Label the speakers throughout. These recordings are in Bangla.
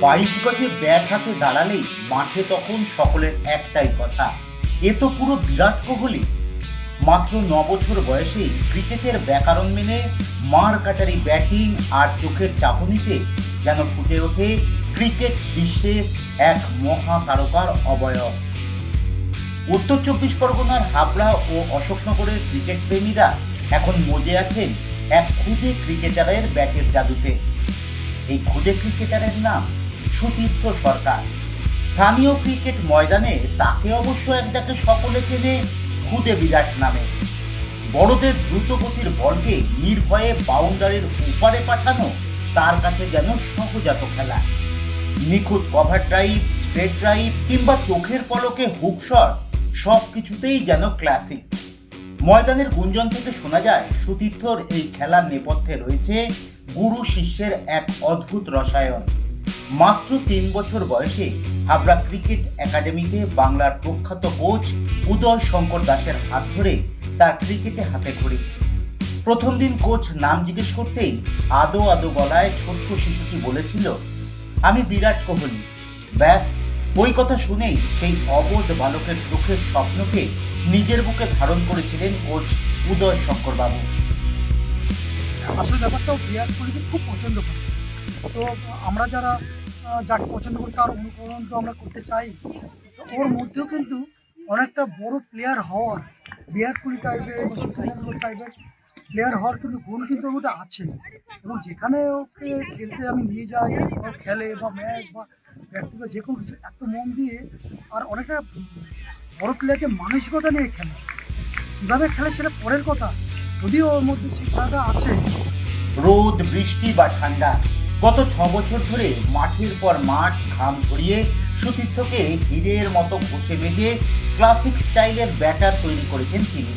Speaker 1: 22 গজে ব্যাট হাতে দাঁড়ালেই মাঠে তখন সকলের একটাই কথা, এ তো পুরো বিরাট কোহলি। মাত্র 9 বছর বয়সেই ক্রিকেটের ব্যাকরণ মেনে মার কাটারি ব্যাটিং আর চোখের চাহনিতে যেন ফুটে ওঠে ক্রিকেট বিশ্বের এক মহা তারকার অবয়ব। উত্তর 24 পরগনার হাবড়া ও অশোকনগরের ক্রিকেট প্রেমীরা এখন মজে আছেন এক খুদে ক্রিকেটারের ব্যাটের জাদুতে। এই খুদে ক্রিকেটারের নাম সুতীর্থ সরকার। স্থানীয় ক্রিকেট ময়দানে তাকে অবশ্য একটাকে সকলে চেনে খুদে বিরাট নামে। বড়দের দ্রুতগতির বলকে নির্ভয়ে বাউন্ডারির উপারে পাঠানো তার কাছে যেন সহজাত খেলা। নিখুঁত কভার ড্রাইভ, স্ট্রেট ড্রাইভ কিংবা চোখের পলকে হুক শট, সব কিছুতেই যেন ক্লাসিক। ময়দানের গুঞ্জন থেকে শোনা যায় সুতীর্থর এই খেলার নেপথ্যে রয়েছে গুরু শিষ্যের এক অদ্ভুত রসায়ন। মাত্র 3 বছর বয়সে হাবড়া ক্রিকেট একাডেমিতে বাংলার প্রখ্যাত কোচ উদয় শঙ্কর দাসের হাত ধরে তার ক্রিকেটে হাতে খড়ি। প্রথম দিন কোচ নাম জিজ্ঞেস করতেই আদো আদো গলায় ছোট্ট শিশুটি বলেছিল, আমি বিরাট কোহলি। ব্যাস, ওই কথা শুনেই সেই অবোধ বালকের চোখের স্বপ্নকে নিজের বুকে ধারণ করেছিলেন কোচ উদয় শঙ্কর বাবু।
Speaker 2: আসলে ব্যাপারটাও বিরাট কোহলিকে খুব পছন্দ করি। তো আমরা যারা যাকে পছন্দ করি তার অনুকরণ তো আমরা করতে চাই। তো ওর মধ্যেও কিন্তু অনেকটা বড় প্লেয়ার হওয়ার, বিরাট কোহলি টাইপের বা সচিন তেন্ডুলকর টাইপের প্লেয়ার হওয়ার কিন্তু গুণ কিন্তু ওর মধ্যে আছে। এবং যেখানে ওকে খেলতে আমি নিয়ে যাই, ও খেলে বা ম্যাচ বা ব্যক্তিগত যে কোনো কিছু এত মন দিয়ে আর অনেকটা বড় প্লেয়ারকে মানসিকতা নিয়ে খেলে। কীভাবে খেলে সেটা পরের কথা, যদিও ওর মধ্যে সেই খেলাটা আছে।
Speaker 1: রোদ, বৃষ্টি বা ঠান্ডা, গত 6 বছর ধরে মাঠের পর মাঠ ঘাম ঝরিয়ে সুতীর্থকে হীরের মতো ঘষে মেজে ক্লাসিক স্টাইলের ব্যাটার তৈরি করেছেন তিনি।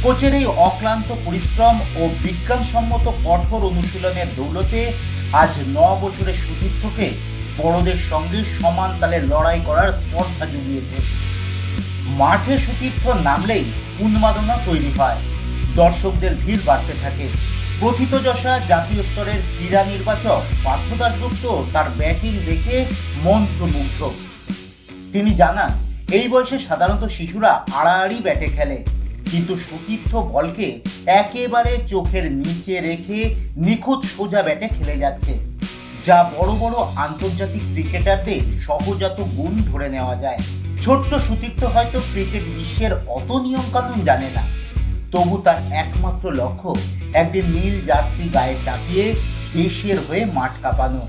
Speaker 1: কোচের এই অক্লান্ত পরিশ্রম ও বিজ্ঞানসম্মত কঠোর অনুশীলনের দৌলতে আজ 9 বছরের সুতীর্থকে বড়দের সঙ্গে সমান তালে লড়াই করার স্পর্ধা জুগিয়েছে। মাঠে সুতীর্থ নামলেই উন্মাদনা তৈরি হয়, দর্শকদের ভিড় বাড়তে থাকে। প্রথিতযশা জাতীয় স্তরের ক্রীড়া নির্বাচক পার্থ দাশগুপ্ত তার ব্যাটিং দেখে মন্ত্রমুগ্ধ। তিনি জানান, এই বয়সে সাধারণত শিশুরা আড়াআড়ি ব্যাটে খেলে, কিন্তু সুতীর্থ বলকে একেবারে চোখের নিচে রেখে নিখুঁত সোজা ব্যাটে খেলে যাচ্ছে, যা বড় বড় আন্তর্জাতিক ক্রিকেটারদের সহজাত গুণ ধরে নেওয়া যায়। ছোট্ট সুতীর্থ হয়তো ক্রিকেট বিশ্বের অত নিয়ম কানুন জানে না, তবু তার একমাত্র লক্ষ্য একদিন নীল জার্সি গায়ে চাপিয়ে দেশের হয়ে মাঠ কাঁপানো।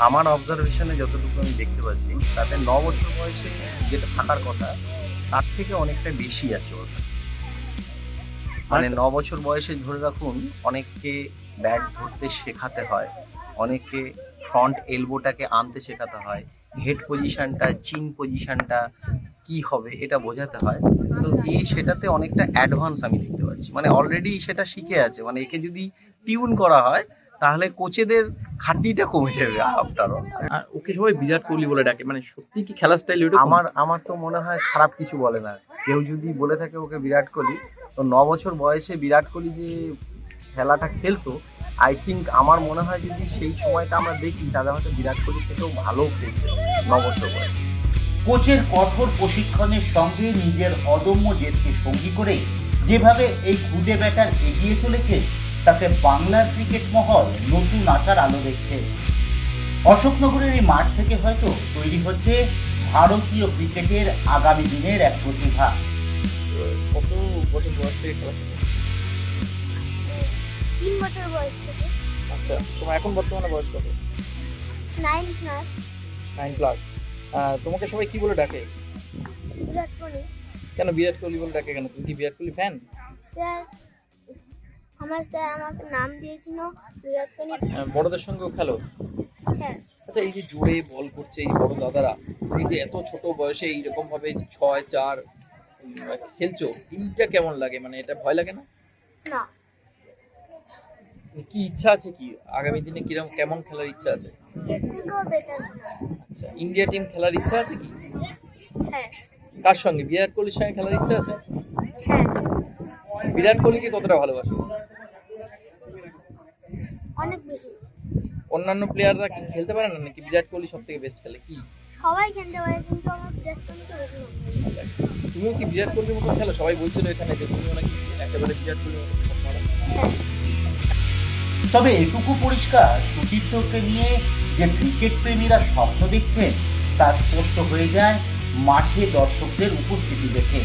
Speaker 3: আমার অবজারভেশনে যতটুকু আমি দেখতে পাচ্ছি তাতে 9 বছর বয়সে যেটা থাকার কথা তার থেকে অনেকটা বেশি আছে ওর। মানে 9 বছর বয়সে ধরে রাখুন অনেককে ব্যাট ধরতে শেখাতে হয়, অনেককে ফ্রন্ট এলবোটাকে আনতে শেখাতে হয়, হেড পজিশনটা, চিন পজিশনটা কি হবে এটা বোঝাতে হয়। তো সেটাতে অনেকটা অ্যাডভান্স আমি দেখতে পাচ্ছি, মানে অলরেডি সেটা শিখে আছে। মানে একে যদি টিউন করা হয় তাহলে কোচেদের খাটনিটা কমে যাবে আফটার অল।
Speaker 4: আর ওকে সবাই বিরাট কোহলি বলে ডাকে, মানে সত্যি কি খেলার স্টাইল ওটা?
Speaker 3: আমার তো মনে হয় খারাপ কিছু বলে না কেউ যদি বলে থাকে ওকে বিরাট কোহলি। তো 9 বছর বয়সে বিরাট কোহলি যে খেলাটা খেলতো, আই থিঙ্ক আমার মনে হয় যদি সেই সময়টা আমরা দেখি তাহলে হয়তো বিরাট কোহলি থেকেও ভালো খেলছে 9 বছর বয়সে।
Speaker 1: কোচের কঠোর প্রশিক্ষণের সঙ্গে নিজের অদম্য জেদকে সঙ্গী করে যেভাবে এই খুদে ব্যাটার এগিয়ে চলেছে, তাতে বাংলার ক্রিকেট মহল নতুন আশার আলো দেখছে। অশোকনগরের এই মাঠ থেকে হয়তো তৈরি হচ্ছে ভারতীয় ক্রিকেটের আগামী দিনের এক প্রতিভা।
Speaker 4: কত বছর বয়স থেকে খেলা?
Speaker 5: 3 বছর বয়স থেকে।
Speaker 4: আচ্ছা, তোমার এখন বর্তমানে বয়স কত?
Speaker 5: 9 ক্লাস।
Speaker 4: 9 প্লাস। তোমাকে সবাই কি বলে ডাকে?
Speaker 5: বিরাট কোহলি।
Speaker 4: কেন বিরাট কোহলি বলে ডাকে কেন? তুমি কি বিরাট কোহলি ফ্যান?
Speaker 5: স্যার, আমার স্যার আমাকে নাম দিয়েছিল বিরাট কোহলি।
Speaker 4: বড়দের সঙ্গেও খেলো?
Speaker 5: হ্যাঁ।
Speaker 4: আচ্ছা, এই যে জোরে বল করছে এই বড় দাদারা, এই যে এত ছোট বয়সে এইরকম ভাবে 6-4 খেলছো, এইটা কেমন লাগে? মানে এটা ভয় লাগে না?
Speaker 5: না।
Speaker 4: কি ইচ্ছা আছে, কি আগামী দিনে কিরকম কেমন খেলার ইচ্ছা আছে?
Speaker 5: এর থেকেও বেটার।
Speaker 4: আচ্ছা, ইন্ডিয়া টিম খেলার ইচ্ছা আছে কি?
Speaker 5: হ্যাঁ।
Speaker 4: কার সঙ্গে? বিরাট কোহলির সঙ্গে খেলার ইচ্ছা আছে?
Speaker 5: হ্যাঁ।
Speaker 4: বিরাট কোহলিকে কতটা ভালোবাসো?
Speaker 5: অনেক বেশি।
Speaker 4: অন্যান্য প্লেয়াররা কি খেলতে পারে না নাকি বিরাট কোহলি সব থেকে বেস্ট খেলে কি?
Speaker 5: সবাই খেলতে পারে কিন্তু আমার বিরাট কোহলিকে বেশি ভালো লাগে।
Speaker 4: তুমিও কি বিরাট কোহলির মতো খেলো? সবাই বলছিল এখানে যে তুমিও নাকি একেবারে বিরাট কোহলির মতো shot মারো।
Speaker 5: হ্যাঁ,
Speaker 1: তবে এটুকু পরিষ্কার, সুচিত্রকে নিয়ে যে ক্রিকেট প্রেমীরা স্বপ্ন দেখছেন তা স্পষ্ট হয়ে যায় মাঠে দর্শকদের উপস্থিতি দেখে।